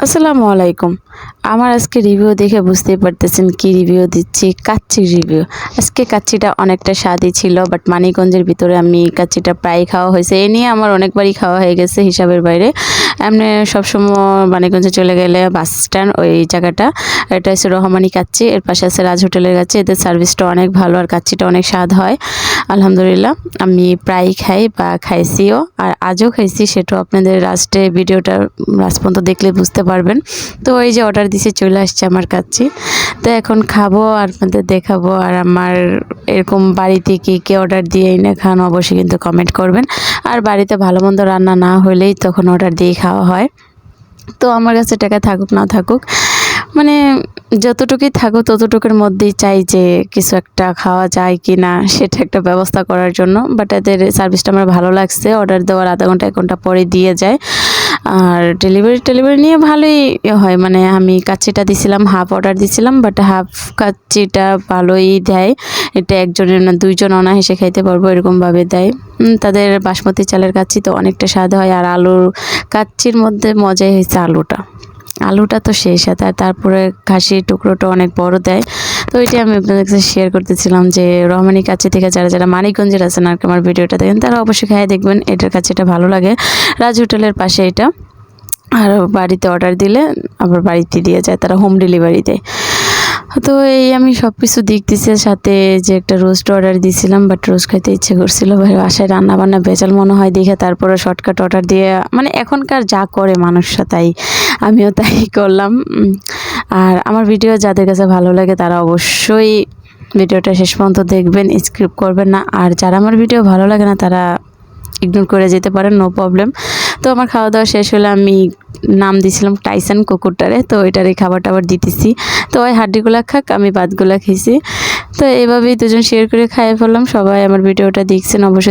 আসসালামু আলাইকুম। আমার আজকে রিভিউ দেখে বুঝতেই পারতেছেন কি রিভিউ দিচ্ছি, কাচ্চির রিভিউ। আজকে কাচ্চিটা অনেকটা স্বাদই ছিল, বাট মানিকগঞ্জের ভিতরে আমি কাচ্চিটা প্রায় খাওয়া হয়েছে। এ নিয়ে আমার অনেকবারই খাওয়া হয়ে গেছে হিসাবের বাইরে। এমনি সবসময় মানিকগঞ্জে চলে গেলে বাস স্ট্যান্ড ওই জায়গাটা, এটা হচ্ছে রহমানি কাচ্চি, এর পাশে আছে রাজ হোটেলের কাছে। এদের সার্ভিসটা অনেক ভালো আর কাচ্চিটা অনেক স্বাদ হয় আলহামদুলিল্লাহ। আমি প্রায়ই খাই বা খাইছিও, আর আজও খাইছি, সেটাও আপনাদের লাস্টে ভিডিওটা লাস্ট পর্যন্ত দেখলে বুঝতে পারবেন। তো এই যে অর্ডার দিছে, চলে আসছে আমার কাছে। তো এখন খাবো আর আপনাদের দেখাবো। আর আমার এরকম বাড়িতে কে অর্ডার দিয়ে এনে খান অবশ্যই কিন্তু কমেন্ট করবেন। আর বাড়িতে ভালো মন্দ রান্না না হলেই তখন অর্ডার দিয়ে খাওয়া হয়। তো আমার কাছে টাকা থাকুক না থাকুক, মানে যতটুকুই থাকুক ততটুকুর মধ্যেই চাই যে কিছু একটা খাওয়া যায় কি না সেটা একটা ব্যবস্থা করার জন্য। বাট এদের সার্ভিসটা আমার ভালো লাগছে। অর্ডার দেওয়ার আধা ঘন্টা 1 ঘন্টা পরে দিয়ে যায়। আর ডেলিভারি নিয়ে ভালোই হয়। মানে আমি কাচ্চিটা দিছিলাম, হাফ অর্ডার দিছিলাম, বাট হাফ কাচ্চিটা ভালোই দেয়। এটা একজনের না 2 জন অনায়াসে খাইতে পারবো এরকমভাবে দেয়। তাদের বাসমতি চালের কাচ্চি তো অনেকটা স্বাদ হয়। আর আলুর কাচ্চির মধ্যে মজাই হয়েছে আলুটা তো সেই সাথে, আর তারপরে খাসির টুকরোটা অনেক বড় দেয়। তো ওইটাই আমি আপনাদের কাছে শেয়ার করতেছিলাম যে রহমানি কাচ্চি থেকে যারা মানিকগঞ্জের আছেন আর কি আমার ভিডিওটা দেখেন, তারা অবশ্যই খেয়ে দেখবেন। এটার কাচ্চিটা ভালো লাগে। রাজ হোটেলের পাশে এটা। আর বাড়িতে অর্ডার দিলে আবার বাড়িতে দিয়ে যায়, তারা হোম ডেলিভারি দেয়। তো এই আমি সব কিছু দেখতেছি, সাথে যে একটা রোস্ট অর্ডার দিয়েছিলাম, বাট রোস্ট খাইতে ইচ্ছে করছিল। বাসায় রান্না বান্না ভেজাল মনে হয় দেখে তারপরে শর্টকাট অর্ডার দিয়ে, মানে এখনকার যা করে মানুষরা তাই আমিও তাই করলাম। আর আমার ভিডিও যাদের কাছে ভালো লাগে তারা অবশ্যই ভিডিওটা শেষ পর্যন্ত দেখবেন, স্কিপ করবেন না। আর যারা আমার ভিডিও ভালো লাগে না তারা ইগনোর করে যেতে পারেন, নো প্রবলেম। তো আমার খাওয়া দাওয়া শেষ হলে আমি নাম দিয়েছিলাম টাইসন কুকুরটারে, তো ওইটারই খাবার টাবার দিতেছি। তো ওই হাড্ডিগুলা খাক, আমি ভাতগুলা খেয়েছি। তো এইভাবেই দুজন শেয়ার করে খাইয়ে ফেললাম। সবাই আমার ভিডিওটা দেখছেন অবশ্যই।